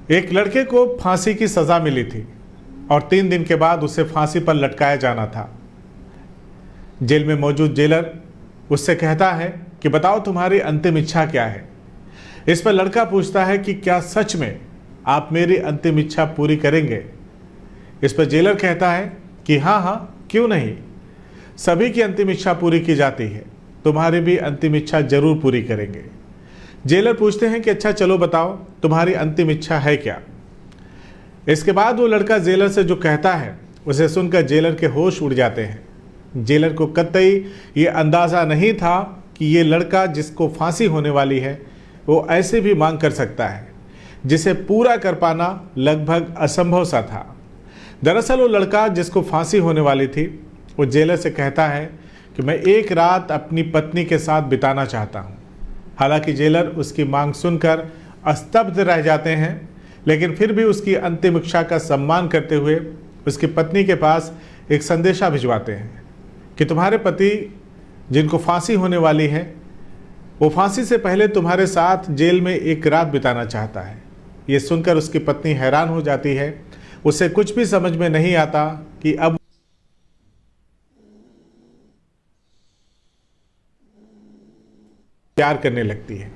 एक लड़के को फांसी की सजा मिली थी और 3 दिन के बाद उसे फांसी पर लटकाया जाना था। जेल में मौजूद जेलर उससे कहता है कि बताओ तुम्हारी अंतिम इच्छा क्या है। इस पर लड़का पूछता है कि क्या सच में आप मेरी अंतिम इच्छा पूरी करेंगे। इस पर जेलर कहता है कि हाँ हाँ, क्यों नहीं, सभी की अंतिम इच्छा पूरी की जाती है, तुम्हारी भी अंतिम इच्छा जरूर पूरी करेंगे। जेलर पूछते हैं कि अच्छा चलो बताओ तुम्हारी अंतिम इच्छा है क्या। इसके बाद वो लड़का जेलर से जो कहता है उसे सुनकर जेलर के होश उड़ जाते हैं। जेलर को कतई ये अंदाज़ा नहीं था कि ये लड़का जिसको फांसी होने वाली है वो ऐसे भी मांग कर सकता है जिसे पूरा कर पाना लगभग असंभव सा था। दरअसल वो लड़का जिसको फांसी होने वाली थी वो जेलर से कहता है कि मैं एक रात अपनी पत्नी के साथ बिताना चाहता हूँ। हालांकि जेलर उसकी मांग सुनकर स्तब्ध रह जाते हैं, लेकिन फिर भी उसकी अंतिम इच्छा का सम्मान करते हुए उसकी पत्नी के पास एक संदेशा भिजवाते हैं कि तुम्हारे पति जिनको फांसी होने वाली है वो फांसी से पहले तुम्हारे साथ जेल में एक रात बिताना चाहता है। ये सुनकर उसकी पत्नी हैरान हो जाती है। उसे कुछ भी समझ में नहीं आता कि अब प्यार करने लगती है।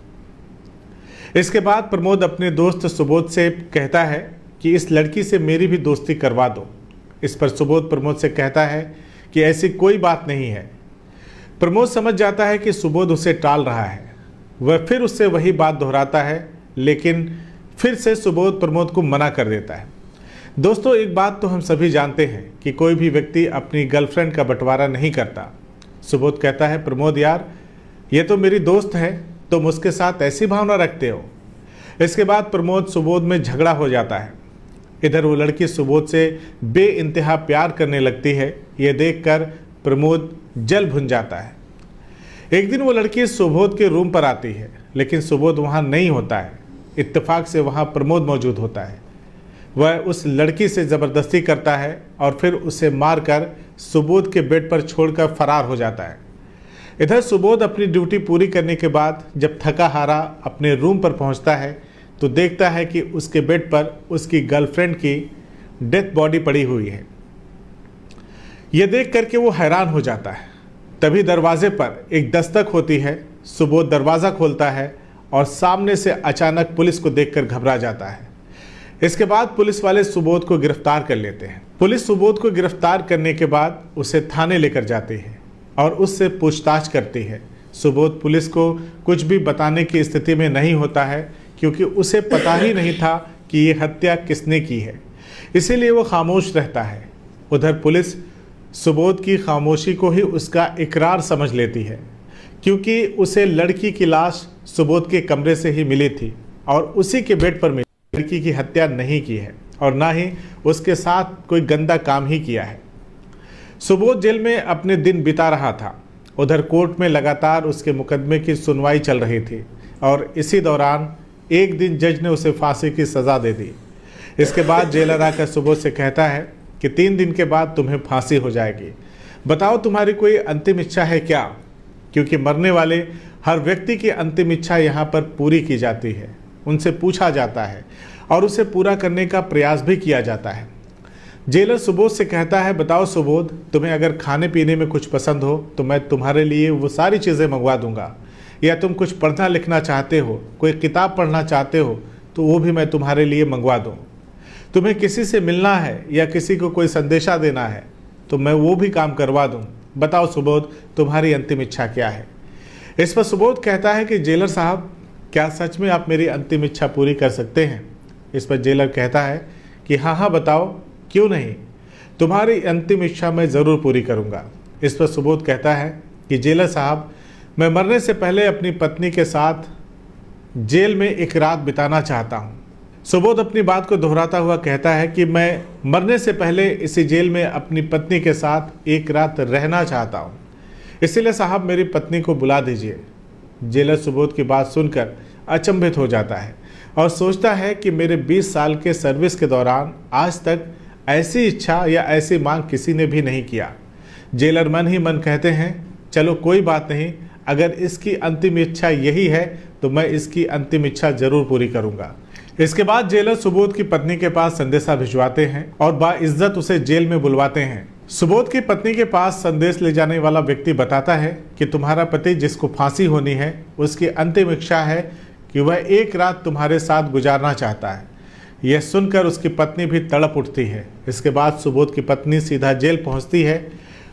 इसके बाद प्रमोद अपने दोस्त सुबोध से कहता है कि इस लड़की से मेरी भी दोस्ती करवा दो। इस पर सुबोध प्रमोद से कहता है कि ऐसी कोई बात नहीं है। प्रमोद समझ जाता है कि सुबोध उसे टाल रहा है। वह फिर उससे वही बात दोहराता है, लेकिन फिर से सुबोध प्रमोद को मना कर देता है। दोस्तों, एक बात तो हम सभी जानते हैं कि कोई भी व्यक्ति अपनी गर्लफ्रेंड का बंटवारा नहीं करता। सुबोध कहता है प्रमोद यार, ये तो मेरी दोस्त है, तुम उसके साथ ऐसी भावना रखते हो। इसके बाद प्रमोद सुबोध में झगड़ा हो जाता है। इधर वो लड़की सुबोध से बेइंतहा प्यार करने लगती है। ये देखकर प्रमोद जल भुन जाता है। एक दिन वो लड़की सुबोध के रूम पर आती है, लेकिन सुबोध वहाँ नहीं होता है। इत्तेफाक से वहाँ प्रमोद मौजूद होता है। वह उस लड़की से ज़बरदस्ती करता है और फिर उसे मारकर सुबोध के बेड पर छोड़कर फरार हो जाता है। इधर सुबोध अपनी ड्यूटी पूरी करने के बाद जब थका हारा अपने रूम पर पहुंचता है तो देखता है कि उसके बेड पर उसकी गर्लफ्रेंड की डेथ बॉडी पड़ी हुई है। यह देख करके वो हैरान हो जाता है। तभी दरवाजे पर एक दस्तक होती है। सुबोध दरवाज़ा खोलता है और सामने से अचानक पुलिस को देखकर घबरा जाता है। इसके बाद पुलिस वाले सुबोध को गिरफ्तार कर लेते हैं। पुलिस सुबोध को गिरफ्तार करने के बाद उसे थाने लेकर जाती है और उससे पूछताछ करती है। सुबोध पुलिस को कुछ भी बताने की स्थिति में नहीं होता है, क्योंकि उसे पता ही नहीं था कि ये हत्या किसने की है, इसीलिए वो खामोश रहता है। उधर पुलिस सुबोध की खामोशी को ही उसका इकरार समझ लेती है, क्योंकि उसे लड़की की लाश सुबोध के कमरे से ही मिली थी और उसी के बेड पर मिली। लड़की की हत्या नहीं की है और ना ही उसके साथ कोई गंदा काम ही किया है। सुबोध जेल में अपने दिन बिता रहा था। उधर कोर्ट में लगातार उसके मुकदमे की सुनवाई चल रही थी और इसी दौरान एक दिन जज ने उसे फांसी की सज़ा दे दी। इसके बाद जेलर आकर सुबोध से कहता है कि 3 दिन के बाद तुम्हें फांसी हो जाएगी। बताओ तुम्हारी कोई अंतिम इच्छा है क्या, क्योंकि मरने वाले हर व्यक्ति की अंतिम इच्छा यहाँ पर पूरी की जाती है। उनसे पूछा जाता है और उसे पूरा करने का प्रयास भी किया जाता है। जेलर सुबोध से कहता है बताओ सुबोध, तुम्हें अगर खाने पीने में कुछ पसंद हो तो मैं तुम्हारे लिए वो सारी चीज़ें मंगवा दूंगा, या तुम कुछ पढ़ना लिखना चाहते हो, कोई किताब पढ़ना चाहते हो तो वो भी मैं तुम्हारे लिए मंगवा दूँ। तुम्हें किसी से मिलना है या किसी को कोई संदेशा देना है तो मैं वो भी काम करवा दूँ। बताओ सुबोध, तुम्हारी अंतिम इच्छा क्या है। इस पर सुबोध कहता है कि जेलर साहब, क्या सच में आप मेरी अंतिम इच्छा पूरी कर सकते हैं। इस पर जेलर कहता है कि हाँ हाँ बताओ, क्यों नहीं, तुम्हारी अंतिम इच्छा मैं ज़रूर पूरी करूँगा। इस पर सुबोध कहता है कि जेलर साहब, मैं मरने से पहले अपनी पत्नी के साथ जेल में एक रात बिताना चाहता हूँ। सुबोध अपनी बात को दोहराता हुआ कहता है कि मैं मरने से पहले इसी जेल में अपनी पत्नी के साथ एक रात रहना चाहता हूँ, इसीलिए साहब मेरी पत्नी को बुला दीजिए। जेलर सुबोध की बात सुनकर अचंभित हो जाता है और सोचता है कि मेरे 20 साल के सर्विस के दौरान आज तक ऐसी इच्छा या ऐसी मांग किसी ने भी नहीं किया। जेलर मन ही मन कहते हैं चलो कोई बात नहीं, अगर इसकी अंतिम इच्छा यही है तो मैं इसकी अंतिम इच्छा ज़रूर पूरी करूँगा। इसके बाद जेलर सुबोध की पत्नी के पास संदेशा भिजवाते हैं और बाइज्जत उसे जेल में बुलवाते हैं। सुबोध की पत्नी के पास संदेश ले जाने वाला व्यक्ति बताता है कि तुम्हारा पति जिसको फांसी होनी है उसकी अंतिम इच्छा है कि वह एक रात तुम्हारे साथ गुजारना चाहता है। यह सुनकर उसकी पत्नी भी तड़प उठती है। इसके बाद सुबोध की पत्नी सीधा जेल पहुंचती है।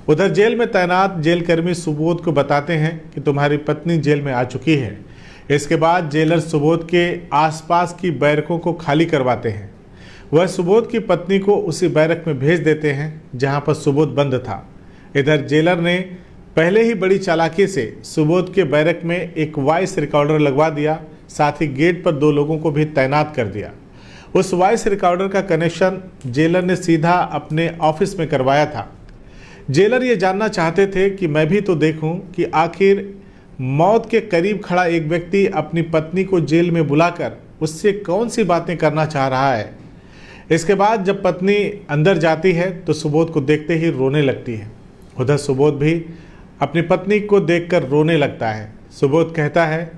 उधर जेल में तैनात जेलकर्मी सुबोध को बताते हैं कि तुम्हारी पत्नी जेल में आ चुकी है। इसके बाद जेलर सुबोध के आसपास की बैरकों को खाली करवाते हैं। वह सुबोध की पत्नी को उसी बैरक में भेज देते हैं जहां पर सुबोध बंद था। इधर जेलर ने पहले ही बड़ी चालाकी से सुबोध के बैरक में एक वॉइस रिकॉर्डर लगवा दिया, साथ ही गेट पर 2 लोगों को भी तैनात कर दिया। उस वॉइस रिकॉर्डर का कनेक्शन जेलर ने सीधा अपने ऑफिस में करवाया था। जेलर ये जानना चाहते थे कि मैं भी तो देखूं कि आखिर मौत के करीब खड़ा एक व्यक्ति अपनी पत्नी को जेल में बुलाकर उससे कौन सी बातें करना चाह रहा है। इसके बाद जब पत्नी अंदर जाती है तो सुबोध को देखते ही रोने लगती है। उधर सुबोध भी अपनी पत्नी को देखकर रोने लगता है। सुबोध कहता है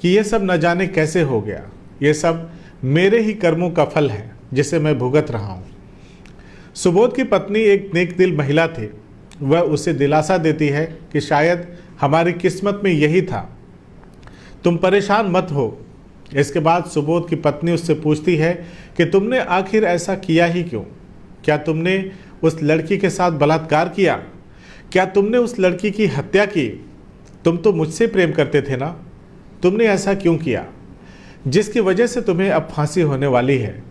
कि यह सब न जाने कैसे हो गया, ये सब मेरे ही कर्मों का फल है जिसे मैं भुगत रहा हूँ। सुबोध की पत्नी एक नेक दिल महिला थी। वह उसे दिलासा देती है कि शायद हमारी किस्मत में यही था, तुम परेशान मत हो। इसके बाद सुबोध की पत्नी उससे पूछती है कि तुमने आखिर ऐसा किया ही क्यों? क्या तुमने उस लड़की के साथ बलात्कार किया? क्या तुमने उस लड़की की हत्या की? तुम तो मुझसे प्रेम करते थे ना, तुमने ऐसा क्यों किया जिसकी वजह से तुम्हें अब फांसी होने वाली है?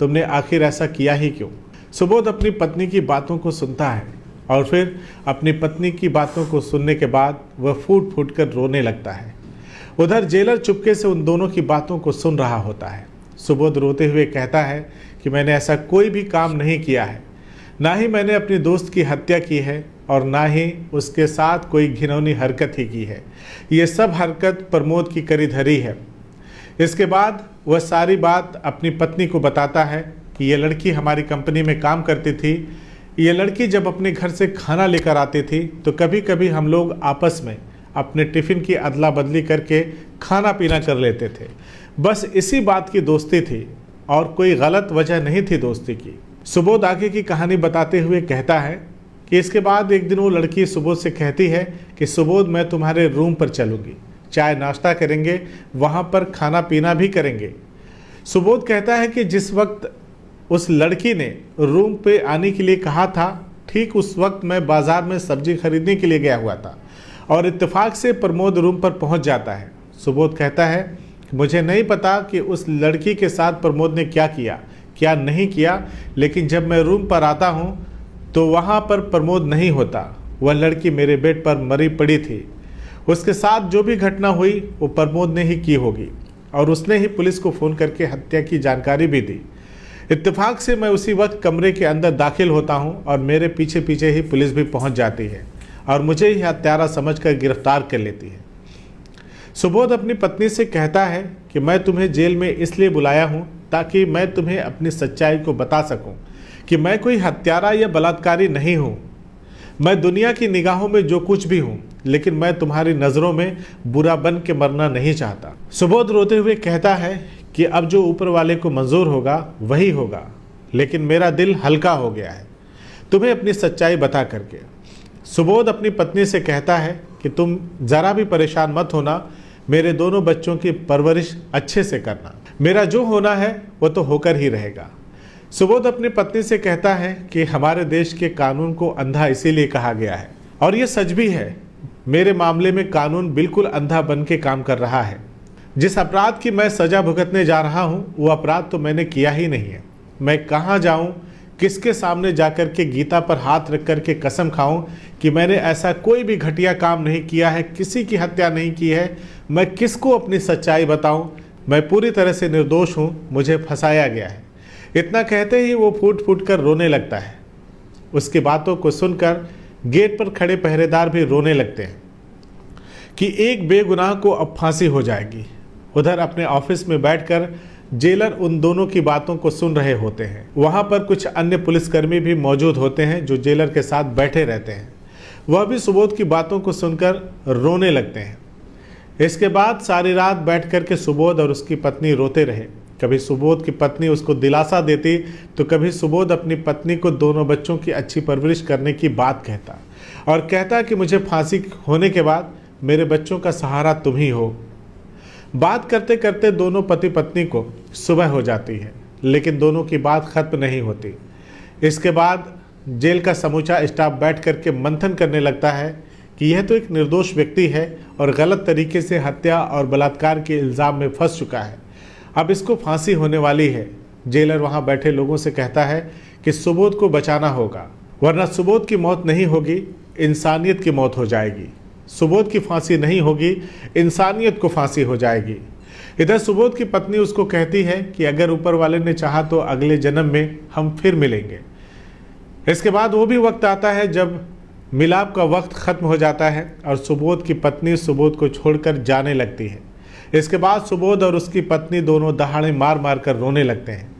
तुमने आखिर ऐसा किया ही क्यों? सुबोध अपनी पत्नी की बातों को सुनता है और फिर अपनी पत्नी की बातों को सुनने के बाद वह फूट फूट कर रोने लगता है। उधर जेलर चुपके से उन दोनों की बातों को सुन रहा होता है। सुबोध रोते हुए कहता है कि मैंने ऐसा कोई भी काम नहीं किया है, ना ही मैंने अपनी दोस्त की हत्या की है और ना ही उसके साथ कोई घिनौनी हरकत ही की है। ये सब हरकत प्रमोद की करी धरी है। इसके बाद वह सारी बात अपनी पत्नी को बताता है कि ये लड़की हमारी कंपनी में काम करती थी। ये लड़की जब अपने घर से खाना लेकर आती थी तो कभी कभी हम लोग आपस में अपने टिफ़िन की अदला बदली करके खाना पीना कर लेते थे। बस इसी बात की दोस्ती थी और कोई गलत वजह नहीं थी दोस्ती की। सुबोध आगे की कहानी बताते हुए कहता है कि इसके बाद एक दिन वो लड़की सुबोध से कहती है कि सुबोध, मैं तुम्हारे रूम पर चलूँगी, चाय नाश्ता करेंगे, वहाँ पर खाना पीना भी करेंगे। सुबोध कहता है कि जिस वक्त उस लड़की ने रूम पे आने के लिए कहा था, ठीक उस वक्त मैं बाज़ार में सब्जी खरीदने के लिए गया हुआ था और इत्तेफाक से प्रमोद रूम पर पहुंच जाता है। सुबोध कहता है कि मुझे नहीं पता कि उस लड़की के साथ प्रमोद ने क्या किया क्या नहीं किया, लेकिन जब मैं रूम पर आता हूं तो वहां पर प्रमोद नहीं होता। वह लड़की मेरे बेड पर मरी पड़ी थी। उसके साथ जो भी घटना हुई वो प्रमोद ने ही की होगी और उसने ही पुलिस को फ़ोन करके हत्या की जानकारी भी दी। इत्तेफाक से मैं उसी वक्त कमरे के अंदर दाखिल होता हूं और मेरे पीछे पीछे ही पुलिस भी पहुंच जाती है और मुझे ही हत्यारा समझकर गिरफ्तार कर लेती है। सुबोध अपनी पत्नी से कहता है कि मैं तुम्हें जेल में इसलिए बुलाया हूं ताकि मैं तुम्हें अपनी सच्चाई को बता सकूं कि मैं कोई हत्यारा या बलात्कारी नहीं हूं। मैं दुनिया की निगाहों में जो कुछ भी हूं, लेकिन मैं तुम्हारी नज़रों में बुरा बन के मरना नहीं चाहता। सुबोध रोते हुए कहता है कि अब जो ऊपर वाले को मंजूर होगा वही होगा, लेकिन मेरा दिल हल्का हो गया है तुम्हें अपनी सच्चाई बता करके। सुबोध अपनी पत्नी से कहता है कि तुम ज़रा भी परेशान मत होना, मेरे दोनों बच्चों की परवरिश अच्छे से करना, मेरा जो होना है वो तो होकर ही रहेगा। सुबोध अपनी पत्नी से कहता है कि हमारे देश के कानून को अंधा इसीलिए कहा गया है और ये सच भी है। मेरे मामले में कानून बिल्कुल अंधा बन के काम कर रहा है। जिस अपराध की मैं सज़ा भुगतने जा रहा हूँ वो अपराध तो मैंने किया ही नहीं है। मैं कहाँ जाऊँ, किसके सामने जाकर के गीता पर हाथ रख कर के कसम खाऊं कि मैंने ऐसा कोई भी घटिया काम नहीं किया है, किसी की हत्या नहीं की है। मैं किसको अपनी सच्चाई बताऊं? मैं पूरी तरह से निर्दोष हूं, मुझे फंसाया गया है। इतना कहते ही वो फूट फूट कर रोने लगता है। उसकी बातों को सुनकर गेट पर खड़े पहरेदार भी रोने लगते हैं कि एक बेगुनाह को अब फांसी हो जाएगी। उधर अपने ऑफिस में बैठकर जेलर उन दोनों की बातों को सुन रहे होते हैं। वहां पर कुछ अन्य पुलिसकर्मी भी मौजूद होते हैं जो जेलर के साथ बैठे रहते हैं। वह भी सुबोध की बातों को सुनकर रोने लगते हैं। इसके बाद सारी रात बैठ कर के सुबोध और उसकी पत्नी रोते रहे। कभी सुबोध की पत्नी उसको दिलासा देती तो कभी सुबोध अपनी पत्नी को दोनों बच्चों की अच्छी परवरिश करने की बात कहता और कहता कि मुझे फांसी होने के बाद मेरे बच्चों का सहारा तुम ही हो। बात करते करते दोनों पति पत्नी को सुबह हो जाती है, लेकिन दोनों की बात खत्म नहीं होती। इसके बाद जेल का समूचा स्टाफ बैठ करके मंथन करने लगता है कि यह तो एक निर्दोष व्यक्ति है और गलत तरीके से हत्या और बलात्कार के इल्ज़ाम में फंस चुका है, अब इसको फांसी होने वाली है। जेलर वहां बैठे लोगों से कहता है कि सुबोध को बचाना होगा, वरना सुबोध की मौत नहीं होगी, इंसानियत की मौत हो जाएगी। सुबोध की फांसी नहीं होगी, इंसानियत को फांसी हो जाएगी। इधर सुबोध की पत्नी उसको कहती है कि अगर ऊपर वाले ने चाहा तो अगले जन्म में हम फिर मिलेंगे। इसके बाद वो भी वक्त आता है जब मिलाप का वक्त खत्म हो जाता है और सुबोध की पत्नी सुबोध को छोड़कर जाने लगती है। इसके बाद सुबोध और उसकी पत्नी दोनों दहाड़े मार मार कर रोने लगते हैं।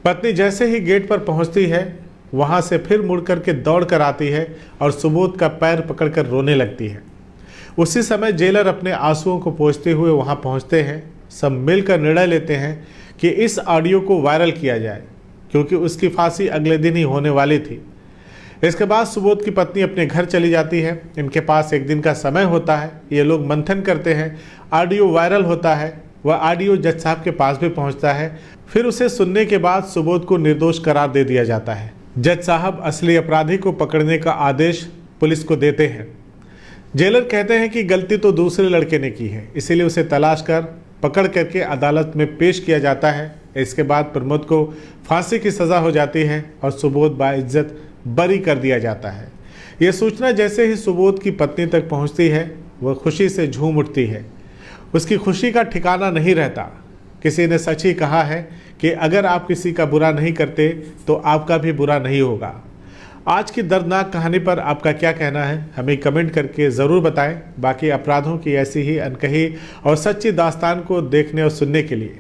पत्नी जैसे ही गेट पर पहुंचती है, वहां से फिर मुड़ करके दौड़ कर आती है और सुबोध का पैर पकड़कर रोने लगती है। उसी समय जेलर अपने आंसुओं को पोंछते हुए वहां पहुंचते हैं। सब मिलकर निर्णय लेते हैं कि इस ऑडियो को वायरल किया जाए, क्योंकि उसकी फांसी अगले दिन ही होने वाली थी। इसके बाद सुबोध की पत्नी अपने घर चली जाती है। इनके पास एक दिन का समय होता है, ये लोग मंथन करते हैं, ऑडियो वायरल होता है। वह ऑडियो जज साहब के पास भी पहुंचता है। फिर उसे सुनने के बाद सुबोध को निर्दोष करार दे दिया जाता है। जज साहब असली अपराधी को पकड़ने का आदेश पुलिस को देते हैं। जेलर कहते हैं कि गलती तो दूसरे लड़के ने की है, इसीलिए उसे तलाश कर पकड़ करके अदालत में पेश किया जाता है। इसके बाद प्रमोद को फांसी की सज़ा हो जाती है और सुबोध बाइज्जत बरी कर दिया जाता है। यह सूचना जैसे ही सुबोध की पत्नी तक पहुंचती है, वह खुशी से झूम उठती है। उसकी खुशी का ठिकाना नहीं रहता। किसी ने सच ही कहा है कि अगर आप किसी का बुरा नहीं करते तो आपका भी बुरा नहीं होगा। आज की दर्दनाक कहानी पर आपका क्या कहना है, हमें कमेंट करके ज़रूर बताएं। बाकी अपराधों की ऐसी ही अनकही और सच्ची दास्तान को देखने और सुनने के लिए